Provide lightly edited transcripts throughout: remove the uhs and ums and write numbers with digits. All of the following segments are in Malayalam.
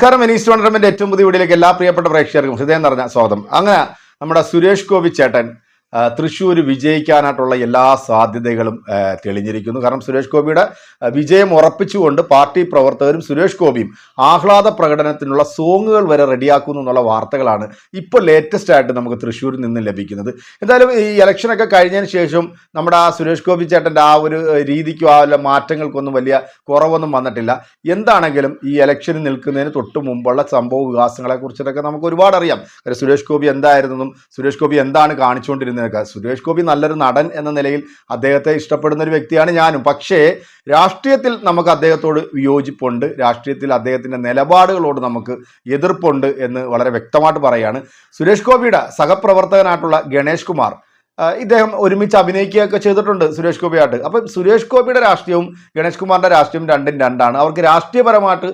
നമസ്കാരം. വെനീസ് ടൂർണമെന്റ് ഏറ്റവും പുതിയ വീഡിയോയിലേക്ക് എല്ലാ പ്രിയപ്പെട്ട പ്രേക്ഷകർക്കും ഹൃദയം നിറഞ്ഞ സ്വാഗതം. അങ്ങനെ നമ്മുടെ സുരേഷ് ഗോപി ചേട്ടൻ തൃശ്ശൂർ വിജയിക്കാനായിട്ടുള്ള എല്ലാ സാധ്യതകളും തെളിഞ്ഞിരിക്കുന്നു. കാരണം സുരേഷ് ഗോപിയുടെ വിജയം ഉറപ്പിച്ചുകൊണ്ട് പാർട്ടി പ്രവർത്തകരും സുരേഷ് ഗോപിയും ആഹ്ലാദ പ്രകടനത്തിനുള്ള സോങ്ങുകൾ വരെ റെഡിയാക്കുന്നു എന്നുള്ള വാർത്തകളാണ് ഇപ്പോൾ ലേറ്റസ്റ്റ് ആയിട്ട് നമുക്ക് തൃശ്ശൂരിൽ നിന്ന് ലഭിക്കുന്നത്. എന്തായാലും ഈ ഇലക്ഷനൊക്കെ കഴിഞ്ഞതിന് ശേഷം നമ്മുടെ ആ സുരേഷ് ഗോപി ചേട്ടൻ്റെ ആ ഒരു രീതിക്കും ആ മാറ്റങ്ങൾക്കൊന്നും വലിയ കുറവൊന്നും വന്നിട്ടില്ല. എന്താണെങ്കിലും ഈ ഇലക്ഷന് നിൽക്കുന്നതിന് തൊട്ട് മുമ്പുള്ള സംഭവ വികാസങ്ങളെ കുറിച്ചിട്ടൊക്കെ നമുക്ക് ഒരുപാട് അറിയാം. സുരേഷ് ഗോപി എന്തായിരുന്നെന്നും സുരേഷ് ഗോപി എന്താണ് കാണിച്ചുകൊണ്ടിരുന്നത്. സുരേഷ് ഗോപി നല്ലൊരു നടൻ എന്ന നിലയിൽ അദ്ദേഹത്തെ ഇഷ്ടപ്പെടുന്ന ഒരു വ്യക്തിയാണ് ഞാനും. പക്ഷേ രാഷ്ട്രീയത്തിൽ നമുക്ക് അദ്ദേഹത്തോട് വിയോജിപ്പുണ്ട്, രാഷ്ട്രീയത്തിൽ അദ്ദേഹത്തിൻ്റെ നിലപാടുകളോട് നമുക്ക് എതിർപ്പുണ്ട് എന്ന് വളരെ വ്യക്തമായിട്ട് പറയുകയാണ്. സുരേഷ് ഗോപിയുടെ സഹപ്രവർത്തകനായിട്ടുള്ള ഗണേഷ് കുമാർ ഇദ്ദേഹം ഒരുമിച്ച് അഭിനയിക്കുകയൊക്കെ ചെയ്തിട്ടുണ്ട് സുരേഷ് ഗോപിയായിട്ട്. അപ്പം സുരേഷ് ഗോപിയുടെ രാഷ്ട്രീയവും ഗണേഷ് കുമാറിൻ്റെ രാഷ്ട്രീയവും രണ്ടും രണ്ടാണ്. അവർക്ക് രാഷ്ട്രീയപരമായിട്ട്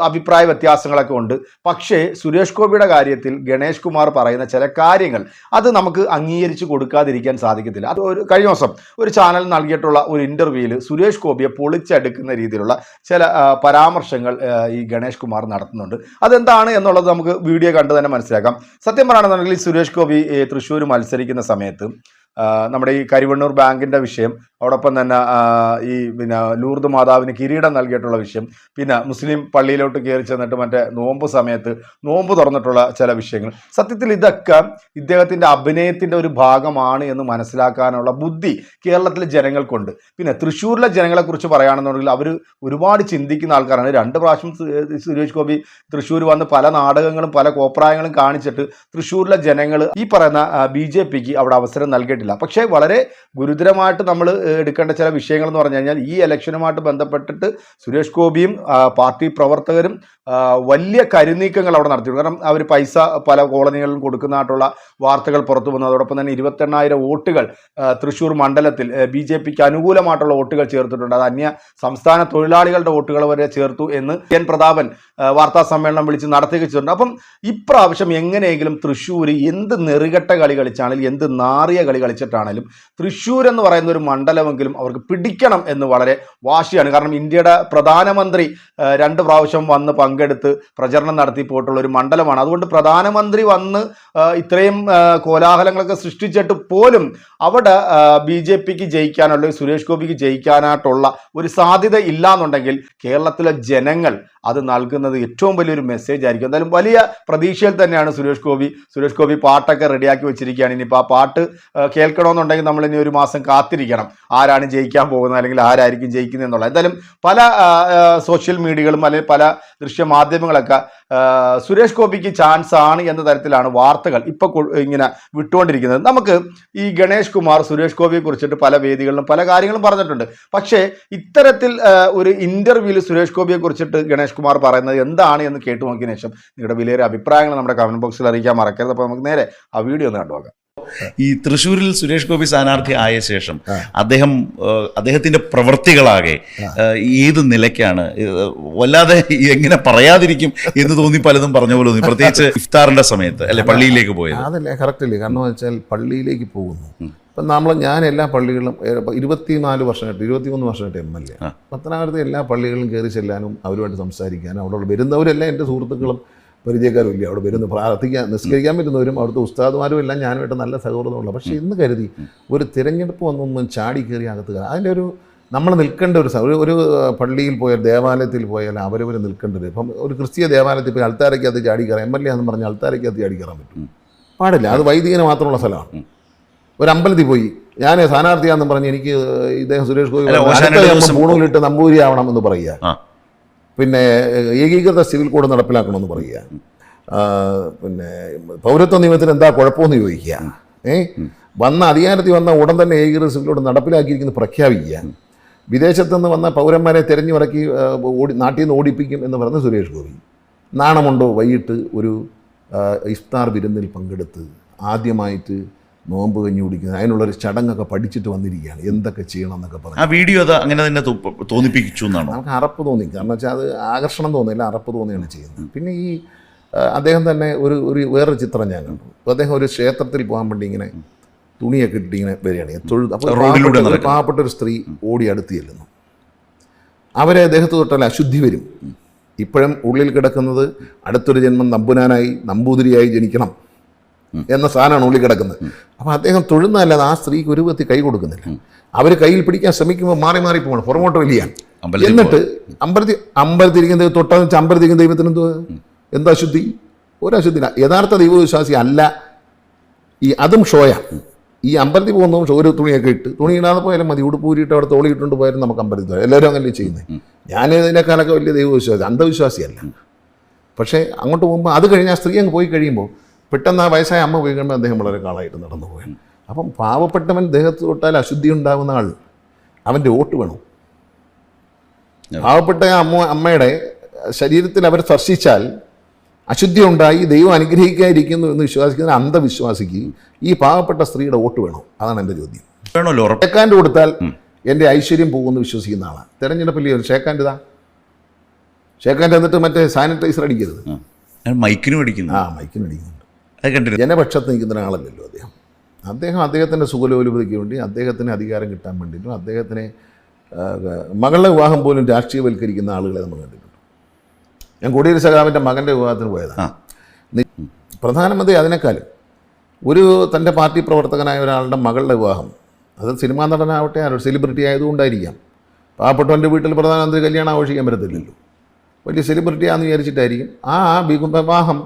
അഭിപ്രായ വ്യത്യാസങ്ങളൊക്കെ ഉണ്ട്. പക്ഷേ സുരേഷ് ഗോപിയുടെ കാര്യത്തിൽ ഗണേഷ് കുമാർ പറയുന്ന ചില കാര്യങ്ങൾ അത് നമുക്ക് അംഗീകരിച്ച് കൊടുക്കാതിരിക്കാൻ സാധിക്കത്തില്ല. അത് കഴിഞ്ഞ ദിവസം ഒരു ചാനൽ നൽകിയിട്ടുള്ള ഒരു ഇൻ്റർവ്യൂവിൽ സുരേഷ് ഗോപിയെ പൊളിച്ചെടുക്കുന്ന രീതിയിലുള്ള ചില പരാമർശങ്ങൾ ഈ ഗണേഷ് കുമാർ നടത്തുന്നുണ്ട്. അതെന്താണ് എന്നുള്ളത് നമുക്ക് വീഡിയോ കണ്ട് തന്നെ മനസ്സിലാക്കാം. സത്യം പറയുകയാണെന്നുണ്ടെങ്കിൽ സുരേഷ് ഗോപി തൃശ്ശൂർ മത്സരിക്കുന്ന സമയത്ത് നമ്മുടെ ഈ കരിവണ്ണൂർ ബാങ്കിൻ്റെ വിഷയം, അതോടൊപ്പം തന്നെ ഈ ലൂർദ് മാതാവിന് കിരീടം നൽകിയിട്ടുള്ള വിഷയം, പിന്നെ മുസ്ലിം പള്ളിയിലോട്ട് കയറി ചെന്നിട്ട് മറ്റേ നോമ്പ് സമയത്ത് നോമ്പ് തുറന്നിട്ടുള്ള ചില വിഷയങ്ങൾ, സത്യത്തിൽ ഇതൊക്കെ ഇദ്ദേഹത്തിൻ്റെ അഭിനയത്തിൻ്റെ ഒരു ഭാഗമാണ് എന്ന് മനസ്സിലാക്കാനുള്ള ബുദ്ധി കേരളത്തിലെ ജനങ്ങൾക്കുണ്ട്. പിന്നെ തൃശ്ശൂരിലെ ജനങ്ങളെക്കുറിച്ച് പറയുകയാണെന്നുണ്ടെങ്കിൽ അവർ ഒരുപാട് ചിന്തിക്കുന്ന ആൾക്കാരാണ്. 2 പ്രാവശ്യം സുരേഷ് ഗോപി തൃശ്ശൂർ വന്ന് പല നാടകങ്ങളും പല കോപ്രായങ്ങളും കാണിച്ചിട്ട് തൃശ്ശൂരിലെ ജനങ്ങൾ ഈ പറയുന്ന BJPക്ക് അവിടെ അവസരം നൽകിയിട്ടില്ല. പക്ഷേ വളരെ ഗുരുതരമായിട്ട് നമ്മൾ എടുക്കേണ്ട ചില വിഷയങ്ങൾ എന്ന് പറഞ്ഞു കഴിഞ്ഞാൽ ഈ ഇലക്ഷനുമായിട്ട് ബന്ധപ്പെട്ടിട്ട് സുരേഷ് ഗോപിയും പാർട്ടി പ്രവർത്തകരും വലിയ കരുനീക്കങ്ങൾ അവിടെ നടത്തിയിട്ടുണ്ട്. കാരണം അവർ പൈസ പല കോളനികളിലും കൊടുക്കുന്നതായിട്ടുള്ള വാർത്തകൾ പുറത്തു വന്നു. അതോടൊപ്പം തന്നെ 28,000 വോട്ടുകൾ തൃശ്ശൂർ മണ്ഡലത്തിൽ BJPക്ക് അനുകൂലമായിട്ടുള്ള വോട്ടുകൾ ചേർത്തിട്ടുണ്ട്. അത് അന്യ സംസ്ഥാന തൊഴിലാളികളുടെ വോട്ടുകൾ വരെ ചേർത്തു എന്ന് എൻ പ്രതാപൻ വാർത്താ സമ്മേളനം വിളിച്ച് നടത്തിയിട്ടുണ്ട്. അപ്പം ഇപ്രാവശ്യം എങ്ങനെയെങ്കിലും തൃശ്ശൂർ എന്ത് നെറുകെട്ട കളി കളിച്ചാണെങ്കിലും എന്ത് നാറിയ കളി കളിച്ചിട്ടാണെങ്കിലും തൃശ്ശൂർ എന്ന് പറയുന്ന ഒരു മണ്ഡലമെങ്കിലും അവർക്ക് പിടിക്കണം എന്ന് വളരെ വാശിയാണ്. കാരണം ഇന്ത്യയുടെ പ്രധാനമന്ത്രി 2 പ്രാവശ്യം വന്ന് പങ്കെടുത്ത് പ്രചരണം നടത്തി പോയിട്ടുള്ള ഒരു മണ്ഡലമാണ്. അതുകൊണ്ട് പ്രധാനമന്ത്രി വന്ന് ഇത്രയും കോലാഹലങ്ങളൊക്കെ സൃഷ്ടിച്ചിട്ട് പോലും അവിടെ BJPക്ക് ജയിക്കാനുള്ള സുരേഷ് ഗോപിക്ക് ജയിക്കാനായിട്ടുള്ള ഒരു സാധ്യത ഇല്ല എന്നുണ്ടെങ്കിൽ കേരളത്തിലെ ജനങ്ങൾ അത് നൽകുന്നത് ഏറ്റവും വലിയൊരു മെസ്സേജ് ആയിരിക്കും. എന്തായാലും വലിയ പ്രതീക്ഷയിൽ തന്നെയാണ് സുരേഷ് ഗോപി പാട്ടൊക്കെ റെഡിയാക്കി വെച്ചിരിക്കുകയാണ്. ഇനിയിപ്പോൾ ആ പാട്ട് കേൾക്കണമെന്നുണ്ടെങ്കിൽ നമ്മൾ ഇനി ഒരു മാസം കാത്തിരിക്കണം ആരാണ് ജയിക്കാൻ പോകുന്നത് അല്ലെങ്കിൽ ആരായിരിക്കും ജയിക്കുന്നത് എന്നുള്ളത്. എന്തായാലും പല സോഷ്യൽ മീഡിയകളും അല്ലെങ്കിൽ പല ദൃശ്യമാധ്യമങ്ങളൊക്കെ സുരേഷ് ഗോപിക്ക് ചാൻസ് ആണ് എന്ന തരത്തിലാണ് വാർത്തകൾ ഇപ്പോൾ ഇങ്ങനെ വിട്ടുകൊണ്ടിരിക്കുന്നത്. നമുക്ക് ഈ ഗണേഷ് കുമാർ സുരേഷ് ഗോപിയെ കുറിച്ചിട്ട് പല വേദികളിലും പല കാര്യങ്ങളും പറഞ്ഞിട്ടുണ്ട്. പക്ഷേ ഇത്തരത്തിൽ ഒരു ഇൻ്റർവ്യൂവിൽ സുരേഷ് ഗോപിയെ കുറിച്ചിട്ട് ഗണേഷ് കുമാർ പറയുന്നത് എന്താണ് എന്ന് കേട്ടു നോക്കിയതിനു ശേഷം നിങ്ങളുടെ വിലയേറിയ അഭിപ്രായങ്ങൾ നമ്മുടെ കമന്റ് ബോക്സിൽ അറിയിക്കാൻ മറക്കരുത്. അപ്പോൾ നമുക്ക് നേരെ ആ വീഡിയോ ഒന്ന് കണ്ടുപോകാം. ഈ തൃശ്ശൂരിൽ സുരേഷ് ഗോപി സ്ഥാനാർത്ഥി ആയ ശേഷം അദ്ദേഹത്തിന്റെ പ്രവൃത്തികളാകെ ഏത് നിലയ്ക്കാണ്, വല്ലാതെ എങ്ങനെ പറയാതിരിക്കും എന്ന് തോന്നി പലതും പറഞ്ഞ പോലെ തോന്നി. പ്രത്യേകിച്ച് ഇഫ്താറിന്റെ സമയത്ത് അല്ലെ പള്ളിയിലേക്ക് പോയത്. അതല്ലേ കറക്റ്റ് അല്ലേ? കാരണം വെച്ചാൽ പള്ളിയിലേക്ക് പോകുന്നു. ഇപ്പം ഞാൻ എല്ലാ പള്ളികളും 24 വർഷമായിട്ട് 23 വർഷമായിട്ട് MLA പത്തനാപുരത്തെ എല്ലാ പള്ളികളിലും കയറി ചെല്ലാനും അവരുമായിട്ട് സംസാരിക്കാനും അവിടെ വരുന്നവരെല്ലാം എൻ്റെ സുഹൃത്തുക്കളും പരിചയക്കാരും ഇല്ല. അവിടെ വരുന്ന പ്രാർത്ഥിക്കാൻ നിസ്കരിക്കാൻ പറ്റുന്നവരും അവിടുത്തെ ഉസ്താദുമാരും എല്ലാം ഞാനുമായിട്ട് നല്ല സൗഹൃദമുള്ള. പക്ഷേ ഇന്ന് കരുതി ഒരു തിരഞ്ഞെടുപ്പ് വന്നൊന്നും ചാടി കയറി അകത്ത് കയറാം. അതിൻ്റെ ഒരു നമ്മൾ നിൽക്കേണ്ട ഒരു പള്ളിയിൽ പോയാൽ ദേവാലയത്തിൽ പോയാൽ അവരവർ നിൽക്കേണ്ടത്. ഇപ്പം ഒരു ക്രിസ്തീയ ദേവാലയത്തിൽ പോയി അൾത്താരയ്ക്കകത്ത് ചാടി കയറാം. MLA എന്ന് പറഞ്ഞാൽ അൾത്താരയ്ക്കകത്ത് ചാടി കയറാൻ പറ്റും? പാടില്ല. അത് വൈദികന് മാത്രമുള്ള സ്ഥലമാണ്. ഒരു അമ്പലത്തിൽ പോയി ഞാൻ സ്ഥാനാർത്ഥിയാണെന്ന് പറഞ്ഞ് എനിക്ക് ഇദ്ദേഹം സുരേഷ് ഗോപി പൂണൂലിട്ട് നമ്പൂരി ആവണമെന്ന് പറയുക, പിന്നെ ഏകീകൃത സിവിൽ കോഡ് നടപ്പിലാക്കണമെന്ന് പറയുക, പിന്നെ പൗരത്വ നിയമത്തിന് എന്താ കുഴപ്പമെന്ന് ചോദിക്കുക, അധികാരത്തിൽ വന്ന ഉടൻ തന്നെ ഏകീകൃത സിവിൽ കോഡ് നടപ്പിലാക്കിയിരിക്കുന്നത് പ്രഖ്യാപിക്കുക, വിദേശത്തുനിന്ന് വന്ന പൗരന്മാരെ തിരഞ്ഞിറക്കി നാട്ടിൽ നിന്ന് ഓടിപ്പിക്കും എന്ന് പറഞ്ഞ സുരേഷ് ഗോപി നാണമുണ്ടോ? വൈകിട്ട് ഒരു ഇഫ്താർ വിരുന്നിൽ പങ്കെടുത്ത് ആദ്യമായിട്ട് നോമ്പ് കഞ്ഞി കുടിക്കുന്നത്, അതിനുള്ളൊരു ചടങ്ങൊക്കെ പഠിച്ചിട്ട് വന്നിരിക്കുകയാണ്. എന്തൊക്കെ ചെയ്യണം എന്നൊക്കെ പറഞ്ഞു. ആ വീഡിയോ അത് അങ്ങനെ തന്നെ തോന്നിപ്പിച്ചു എന്നാണ് നമുക്ക് അറപ്പ് തോന്നി. കാരണം വെച്ചാൽ അത് ആകർഷണം തോന്നില്ല, അറപ്പ് തോന്നിയാണ് ചെയ്യുന്നത്. പിന്നെ ഈ അദ്ദേഹം തന്നെ ഒരു വേറൊരു ചിത്രം ഞാൻ കണ്ടു. അപ്പോൾ അദ്ദേഹം ഒരു ക്ഷേത്രത്തിൽ പോകാൻ വേണ്ടി ഇങ്ങനെ തുണിയൊക്കെ ഇട്ട് ഇങ്ങനെ വരികയാണ് തൊഴുത്. അപ്പോൾ പാവപ്പെട്ട ഒരു സ്ത്രീ ഓടി അടുത്ത് ചെല്ലുന്നു. അവരെ ദേഹത്ത് തൊട്ടാൽ അശുദ്ധി വരും ഇപ്പോഴും ഉള്ളിൽ കിടക്കുന്നത് അടുത്തൊരു ജന്മം നമ്പുനാനായി നമ്പൂതിരിയായി ജനിക്കണം എന്ന സാധനമാണ് ഉള്ളിൽ കിടക്കുന്നത്. അപ്പോൾ അദ്ദേഹം തൊഴുന്നതല്ലാതെ ആ സ്ത്രീക്ക് ഒരു വിധത്തിൽ കൈ കൊടുക്കുന്നില്ല. അവർ കയ്യിൽ പിടിക്കാൻ ശ്രമിക്കുമ്പോൾ മാറി മാറി പോകണം, പുറമോട്ട് വലിയാണ്. എന്നിട്ട് അമ്പലത്തിരിക്കുന്ന തൊട്ടാന്ന് വെച്ചാൽ അമ്പലത്തിരിക്കുന്ന ദൈവത്തിന് എന്താ അശുദ്ധി? ഒരു അശുദ്ധി. യഥാർത്ഥ ദൈവവിശ്വാസി അല്ല ഈ, അതും ഷോയാണ്. ഈ അമ്പലത്തിൽ പോകുന്നതും ഒരു തുണിയൊക്കെ ഇട്ട്, തുണി ഇടാതെ പോയാലും മതി, ഉടുപ്പൂരിയിട്ട് അവിടെ തോളിയിട്ടുകൊണ്ട് പോയാലും നമുക്ക് അമ്പലത്തിൽ പോയാൽ എല്ലാവരും അങ്ങനെ ചെയ്യുന്നത്. ഞാൻ ഇതിനേക്കാളൊക്കെ വലിയ ദൈവവിശ്വാസി, അന്ധവിശ്വാസിയല്ല. പക്ഷേ അങ്ങോട്ട് പോകുമ്പോൾ അത് കഴിഞ്ഞ് ആ സ്ത്രീ അങ്ങ് പോയി കഴിയുമ്പോൾ പെട്ടെന്ന് ആ വയസ്സായ അമ്മ പോയി കഴിയുമ്പോൾ അദ്ദേഹം വളരെ കാളായിട്ട് നടന്നു പോയാൽ. അപ്പം പാവപ്പെട്ടവൻ ദേഹത്ത് തൊട്ടാൽ അശുദ്ധി ഉണ്ടാകുന്ന ആൾ, അവൻ്റെ വോട്ട് വേണം. പാവപ്പെട്ട അമ്മയുടെ ശരീരത്തിൽ അവർ സ്പർശിച്ചാൽ അശുദ്ധി ഉണ്ടായി ദൈവം അനുഗ്രഹിക്കാതിരിക്കുന്നു എന്ന് വിശ്വസിക്കുന്ന അന്ധവിശ്വാസിക്ക് ഈ പാവപ്പെട്ട സ്ത്രീയുടെ വോട്ട് വേണം. അതാണ് എൻ്റെ ചോദ്യം. ഷേക്കാൻഡ് കൊടുത്താൽ എൻ്റെ ഐശ്വര്യം പോകുമെന്ന് വിശ്വസിക്കുന്ന ആളാണ്. തെരഞ്ഞെടുപ്പിൽ ഷേക്കാൻഡ് ഇതാ, ഷേക്കാൻഡ് എന്നിട്ട് മറ്റേ സാനിറ്റൈസർ അടിക്കരുത്, മൈക്കിനും അടിക്കുന്നു. മൈക്കിനും അടിക്കുന്നുണ്ട്. ജനപക്ഷത്ത് നിൽക്കുന്ന ഒരാളല്ലല്ലോ അദ്ദേഹം അദ്ദേഹത്തിൻ്റെ സുഖലോലുപതയ്ക്ക് വേണ്ടി, അദ്ദേഹത്തിന് അധികാരം കിട്ടാൻ വേണ്ടിയിട്ടും, അദ്ദേഹത്തിനെ മകളുടെ വിവാഹം പോലും രാഷ്ട്രീയവൽക്കരിക്കുന്ന ആളുകളെ നമ്മൾ കണ്ടിട്ടുണ്ട്. ഞാൻ കോടിയേരി സഖാവിൻ്റെ മകൻ്റെ വിവാഹത്തിന് പോയതാണ്. പ്രധാനമന്ത്രി അതിനേക്കാളും ഒരു തൻ്റെ പാർട്ടി പ്രവർത്തകനായ ഒരാളുടെ മകളുടെ വിവാഹം, അത് സിനിമാ നടനാവട്ടെ, ഒരു സെലിബ്രിറ്റി ആയതുകൊണ്ടായിരിക്കാം. പാവപ്പെട്ടവൻ്റെ വീട്ടിൽ പ്രധാനമന്ത്രി കല്യാണം ആഘോഷിക്കാൻ പറ്റത്തില്ലല്ലോ, വലിയ സെലിബ്രിറ്റിയാണെന്ന് വിചാരിച്ചിട്ടായിരിക്കും. ആ വിവാഹം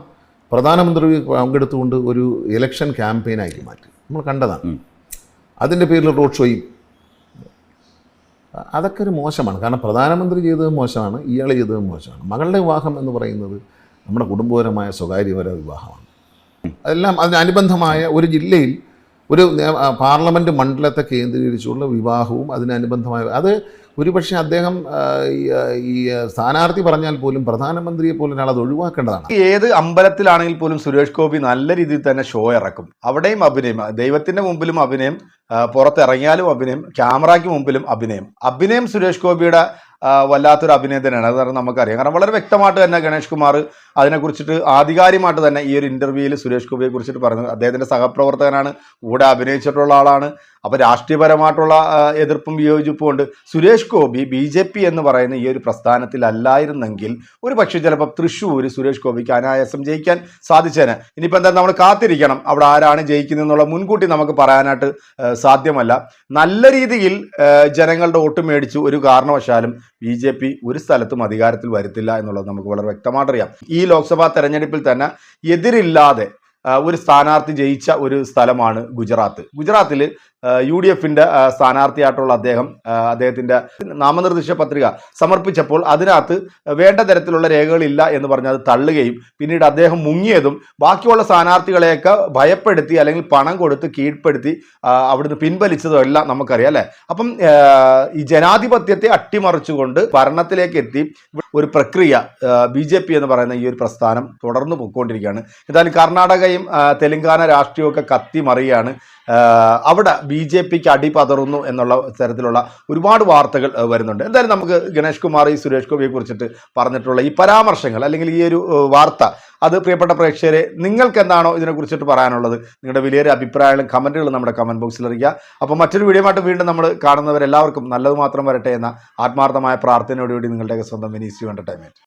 പ്രധാനമന്ത്രി പങ്കെടുത്തുകൊണ്ട് ഒരു ഇലക്ഷൻ ക്യാമ്പയിനാക്കി മാറ്റി. നമ്മൾ കണ്ടതാണ്. അതിൻ്റെ പേരിൽ റോഡ് ഷോയും, അതൊക്കെ ഒരു മോശമാണ്. കാരണം പ്രധാനമന്ത്രി ചെയ്തത് മോശമാണ്, ഇയാൾ ചെയ്തത് മോശമാണ്. മകളുടെ വിവാഹം എന്ന് പറയുന്നത് നമ്മുടെ കുടുംബപരമായ സ്വകാര്യപര വിവാഹമാണ്. അതെല്ലാം അതിനനുബന്ധമായ ഒരു ജില്ലയിൽ ഒരു പാർലമെൻറ്റ് മണ്ഡലത്തെ കേന്ദ്രീകരിച്ചുള്ള വിവാഹവും അതിനനുബന്ധമായ, അത് ഒരുപക്ഷെ അദ്ദേഹം ഈ സ്ഥാനാർത്ഥി പറഞ്ഞാൽ പോലും പ്രധാനമന്ത്രിയെ പോലും ഒരാൾ അത് ഒഴിവാക്കേണ്ടതാണ്. ഏത് അമ്പലത്തിലാണെങ്കിൽ പോലും സുരേഷ് ഗോപി നല്ല രീതിയിൽ തന്നെ ഷോ ഇറക്കും. അവിടെയും അഭിനയം, ദൈവത്തിന്റെ മുമ്പിലും അഭിനയം, പുറത്തിറങ്ങിയാലും അഭിനയം, ക്യാമറയ്ക്ക് മുമ്പിലും അഭിനയം സുരേഷ് ഗോപിയുടെ വല്ലാത്തൊരു അഭിനയം തന്നെയാണ്. അത് നമുക്കറിയാം. കാരണം വളരെ വ്യക്തമായിട്ട് തന്നെ ഗണേഷ് കുമാർ അതിനെക്കുറിച്ചിട്ട് ആധികാരികമായിട്ട് തന്നെ ഈ ഒരു ഇൻ്റർവ്യൂവിൽ സുരേഷ് ഗോപിയെ കുറിച്ചിട്ട് പറഞ്ഞു. അദ്ദേഹത്തിൻ്റെ സഹപ്രവർത്തകനാണ്, കൂടെ അഭിനയിച്ചിട്ടുള്ള ആളാണ്. അപ്പോൾ രാഷ്ട്രീയപരമായിട്ടുള്ള എതിർപ്പും വിയോജിപ്പും ഉണ്ട്. സുരേഷ് ഗോപി BJP എന്ന് പറയുന്ന ഈ ഒരു പ്രസ്ഥാനത്തിലല്ലായിരുന്നെങ്കിൽ ഒരു പക്ഷേ ചിലപ്പോൾ തൃശ്ശൂർ സുരേഷ് ഗോപിക്ക് അനായാസം ജയിക്കാൻ സാധിച്ചേനെ. ഇനിയിപ്പോൾ എന്താ, നമ്മൾ കാത്തിരിക്കണം അവിടെ ആരാണ് ജയിക്കുന്നതെന്നുള്ള മുൻകൂട്ടി നമുക്ക് പറയാനായിട്ട് സാധ്യമല്ല. നല്ല രീതിയിൽ ജനങ്ങളുടെ വോട്ട് മേടിച്ച് ഒരു കാരണവശാലും BJP ഒരു സ്ഥലത്തും അധികാരത്തിൽ വരുത്തില്ല എന്നുള്ളത് നമുക്ക് വളരെ വ്യക്തമായിട്ടറിയാം. ഈ ലോക്സഭാ തെരഞ്ഞെടുപ്പിൽ തന്നെ എതിരില്ലാതെ ഒരു സ്ഥാനാർത്ഥി ജയിച്ച ഒരു സ്ഥലമാണ് ഗുജറാത്തിൽ UDFന്റെ സ്ഥാനാർത്ഥിയായിട്ടുള്ള അദ്ദേഹത്തിൻ്റെ നാമനിർദ്ദേശ പത്രിക സമർപ്പിച്ചപ്പോൾ അതിനകത്ത് വേണ്ട തരത്തിലുള്ള രേഖകളില്ല എന്ന് പറഞ്ഞ് അത് തള്ളുകയും പിന്നീട് അദ്ദേഹം മുങ്ങിയതും ബാക്കിയുള്ള സ്ഥാനാർത്ഥികളെയൊക്കെ ഭയപ്പെടുത്തി അല്ലെങ്കിൽ പണം കൊടുത്ത് കീഴ്പ്പെടുത്തി അവിടുന്ന് പിൻവലിച്ചതും എല്ലാം നമുക്കറിയാം അല്ലേ. അപ്പം ഈ ജനാധിപത്യത്തെ അട്ടിമറിച്ചുകൊണ്ട് ഭരണത്തിലേക്ക് എത്തി ഒരു പ്രക്രിയ BJP എന്ന് പറയുന്ന ഈ ഒരു പ്രസ്ഥാനം തുടർന്ന് പോയിക്കൊണ്ടിരിക്കുകയാണ്. എന്തായാലും കർണാടകയും തെലങ്കാന രാഷ്ട്രീയമൊക്കെ കത്തിമറിയാണ്. അവിടെ BJPക്ക് അടിപതറുന്നു എന്നുള്ള തരത്തിലുള്ള ഒരുപാട് വാർത്തകൾ വരുന്നുണ്ട്. എന്തായാലും നമുക്ക് ഗണേഷ് കുമാർ ഈ സുരേഷ് ഗോപിയെ കുറിച്ചിട്ട് പറഞ്ഞിട്ടുള്ള ഈ പരാമർശങ്ങൾ അല്ലെങ്കിൽ ഈ ഒരു വാർത്ത, അത് പ്രിയപ്പെട്ട പ്രേക്ഷകരെ നിങ്ങൾക്ക് എന്താണോ ഇതിനെക്കുറിച്ചിട്ട് പറയാനുള്ളത്, നിങ്ങളുടെ വലിയൊരു അഭിപ്രായങ്ങളും കമൻറ്റുകളും നമ്മുടെ കമൻറ്റ് ബോക്സിൽ അറിയിക്കുക. അപ്പോൾ മറ്റൊരു വീഡിയോമായിട്ട് വീണ്ടും നമ്മൾ കാണുന്നവരെല്ലാവർക്കും നല്ലത് മാത്രം വരട്ടെ എന്ന ആത്മാർത്ഥമായ പ്രാർത്ഥനയോടുകൂടി നിങ്ങളുടെയൊക്കെ സ്വന്തം മിനിസ്ട്രി എൻ്റർടൈൻമെൻറ്റ്.